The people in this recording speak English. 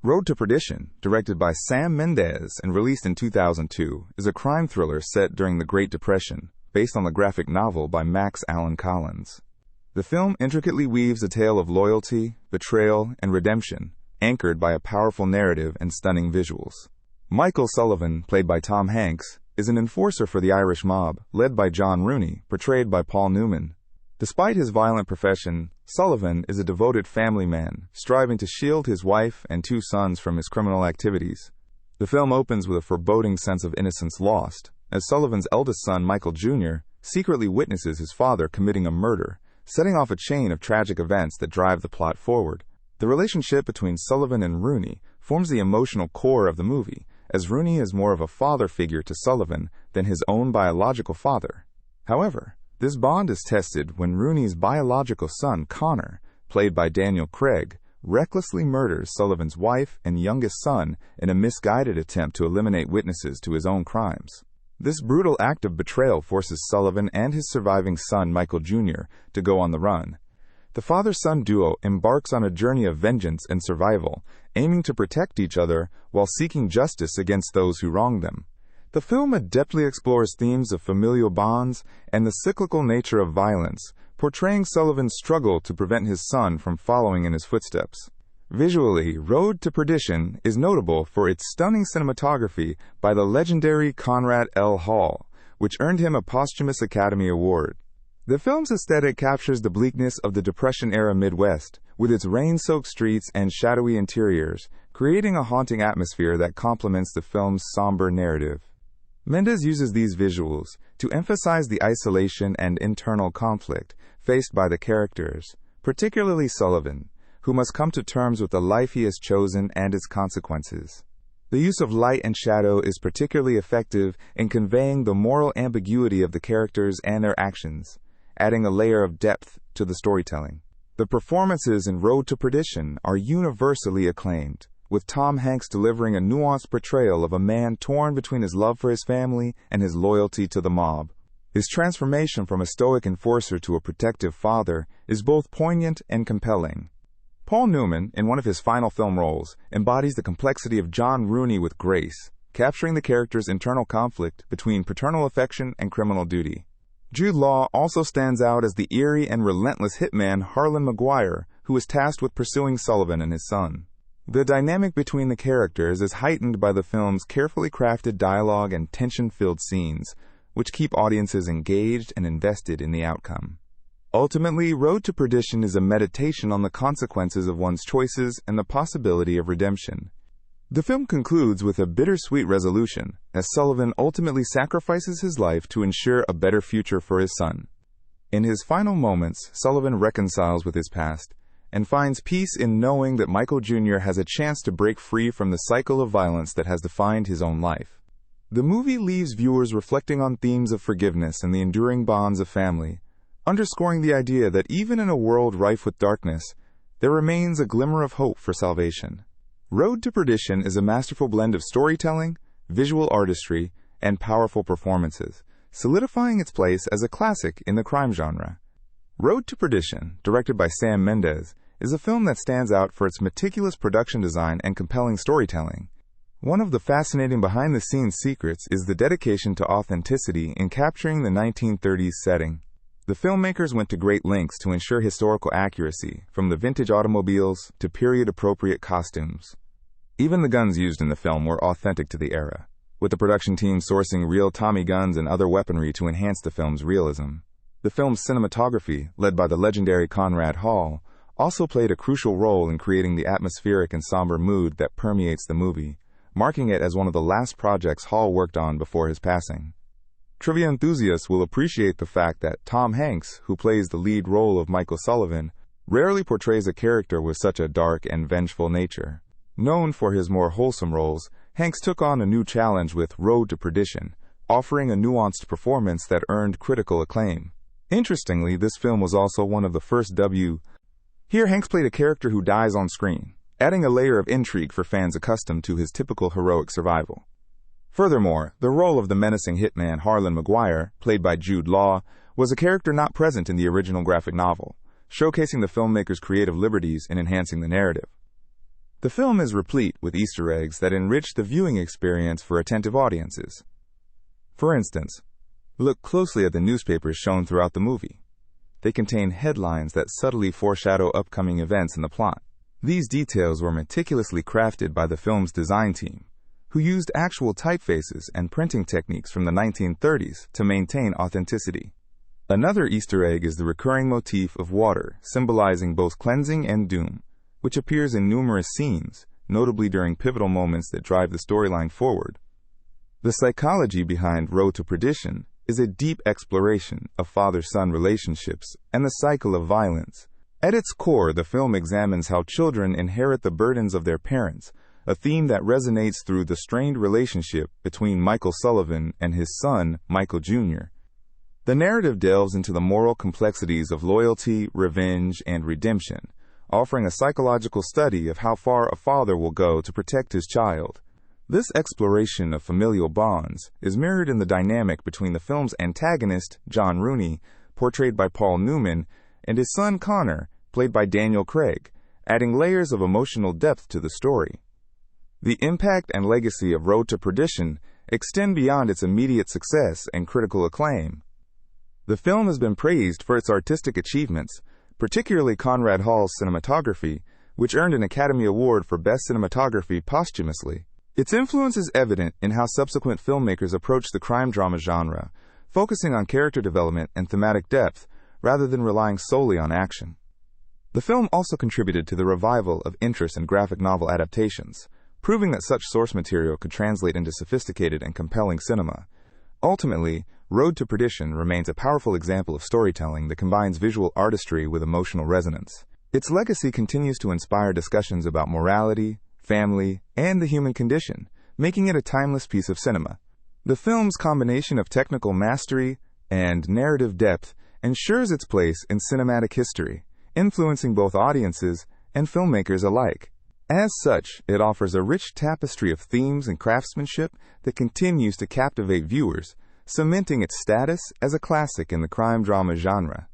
Road to Perdition, directed by Sam Mendes and released in 2002, is a crime thriller set during the Great Depression, based on the graphic novel by Max Allan Collins. The film intricately weaves a tale of loyalty, betrayal, and redemption, anchored by a powerful narrative and stunning visuals. Michael Sullivan, played by Tom Hanks, is an enforcer for the Irish mob, led by John Rooney, portrayed by Paul Newman. Despite his violent profession, Sullivan is a devoted family man, striving to shield his wife and 2 sons from his criminal activities. The film opens with a foreboding sense of innocence lost, as Sullivan's eldest son, Michael Jr., secretly witnesses his father committing a murder, setting off a chain of tragic events that drive the plot forward. The relationship between Sullivan and Rooney forms the emotional core of the movie, as Rooney is more of a father figure to Sullivan than his own biological father. However, this bond is tested when Rooney's biological son, Connor, played by Daniel Craig, recklessly murders Sullivan's wife and youngest son in a misguided attempt to eliminate witnesses to his own crimes. This brutal act of betrayal forces Sullivan and his surviving son, Michael Jr., to go on the run. The father-son duo embarks on a journey of vengeance and survival, aiming to protect each other while seeking justice against those who wronged them. The film adeptly explores themes of familial bonds and the cyclical nature of violence, portraying Sullivan's struggle to prevent his son from following in his footsteps. Visually, Road to Perdition is notable for its stunning cinematography by the legendary Conrad L. Hall, which earned him a posthumous Academy Award. The film's aesthetic captures the bleakness of the Depression-era Midwest, with its rain-soaked streets and shadowy interiors, creating a haunting atmosphere that complements the film's somber narrative. Mendes uses these visuals to emphasize the isolation and internal conflict faced by the characters, particularly Sullivan, who must come to terms with the life he has chosen and its consequences. The use of light and shadow is particularly effective in conveying the moral ambiguity of the characters and their actions, adding a layer of depth to the storytelling. The performances in Road to Perdition are universally acclaimed, with Tom Hanks delivering a nuanced portrayal of a man torn between his love for his family and his loyalty to the mob. His transformation from a stoic enforcer to a protective father is both poignant and compelling. Paul Newman, in one of his final film roles, embodies the complexity of John Rooney with grace, capturing the character's internal conflict between paternal affection and criminal duty. Jude Law also stands out as the eerie and relentless hitman Harlan Maguire, who is tasked with pursuing Sullivan and his son. The dynamic between the characters is heightened by the film's carefully crafted dialogue and tension-filled scenes, which keep audiences engaged and invested in the outcome. Ultimately, Road to Perdition is a meditation on the consequences of one's choices and the possibility of redemption. The film concludes with a bittersweet resolution, as Sullivan ultimately sacrifices his life to ensure a better future for his son. In his final moments, Sullivan reconciles with his past, and finds peace in knowing that Michael Jr. has a chance to break free from the cycle of violence that has defined his own life. The movie leaves viewers reflecting on themes of forgiveness and the enduring bonds of family, underscoring the idea that even in a world rife with darkness, there remains a glimmer of hope for salvation. Road to Perdition is a masterful blend of storytelling, visual artistry, and powerful performances, solidifying its place as a classic in the crime genre. Road to Perdition, directed by Sam Mendes, is a film that stands out for its meticulous production design and compelling storytelling. One of the fascinating behind-the-scenes secrets is the dedication to authenticity in capturing the 1930s setting. The filmmakers went to great lengths to ensure historical accuracy, from the vintage automobiles to period-appropriate costumes. Even the guns used in the film were authentic to the era, with the production team sourcing real Tommy guns and other weaponry to enhance the film's realism. The film's cinematography, led by the legendary Conrad Hall, also played a crucial role in creating the atmospheric and somber mood that permeates the movie, marking it as one of the last projects Hall worked on before his passing. Trivia enthusiasts will appreciate the fact that Tom Hanks, who plays the lead role of Michael Sullivan, rarely portrays a character with such a dark and vengeful nature. Known for his more wholesome roles, Hanks took on a new challenge with Road to Perdition, offering a nuanced performance that earned critical acclaim. Interestingly, this film was also one of the first Here, Hanks played a character who dies on screen, adding a layer of intrigue for fans accustomed to his typical heroic survival. Furthermore, the role of the menacing hitman Harlan Maguire, played by Jude Law, was a character not present in the original graphic novel, showcasing the filmmaker's creative liberties in enhancing the narrative. The film is replete with Easter eggs that enrich the viewing experience for attentive audiences. For instance, look closely at the newspapers shown throughout the movie. They contain headlines that subtly foreshadow upcoming events in the plot. These details were meticulously crafted by the film's design team, who used actual typefaces and printing techniques from the 1930s to maintain authenticity. Another Easter egg is the recurring motif of water, symbolizing both cleansing and doom, which appears in numerous scenes, notably during pivotal moments that drive the storyline forward. The psychology behind Road to Perdition is a deep exploration of father-son relationships and the cycle of violence. At its core, the film examines how children inherit the burdens of their parents, a theme that resonates through the strained relationship between Michael Sullivan and his son, Michael Jr. The narrative delves into the moral complexities of loyalty, revenge, and redemption, offering a psychological study of how far a father will go to protect his child. This exploration of familial bonds is mirrored in the dynamic between the film's antagonist, John Rooney, portrayed by Paul Newman, and his son Connor, played by Daniel Craig, adding layers of emotional depth to the story. The impact and legacy of Road to Perdition extend beyond its immediate success and critical acclaim. The film has been praised for its artistic achievements, particularly Conrad Hall's cinematography, which earned an Academy Award for Best Cinematography posthumously. Its influence is evident in how subsequent filmmakers approach the crime drama genre, focusing on character development and thematic depth rather than relying solely on action. The film also contributed to the revival of interest in graphic novel adaptations, proving that such source material could translate into sophisticated and compelling cinema. Ultimately, Road to Perdition remains a powerful example of storytelling that combines visual artistry with emotional resonance. Its legacy continues to inspire discussions about morality, family, and the human condition, making it a timeless piece of cinema. The film's combination of technical mastery and narrative depth ensures its place in cinematic history, influencing both audiences and filmmakers alike. As such, it offers a rich tapestry of themes and craftsmanship that continues to captivate viewers, cementing its status as a classic in the crime drama genre.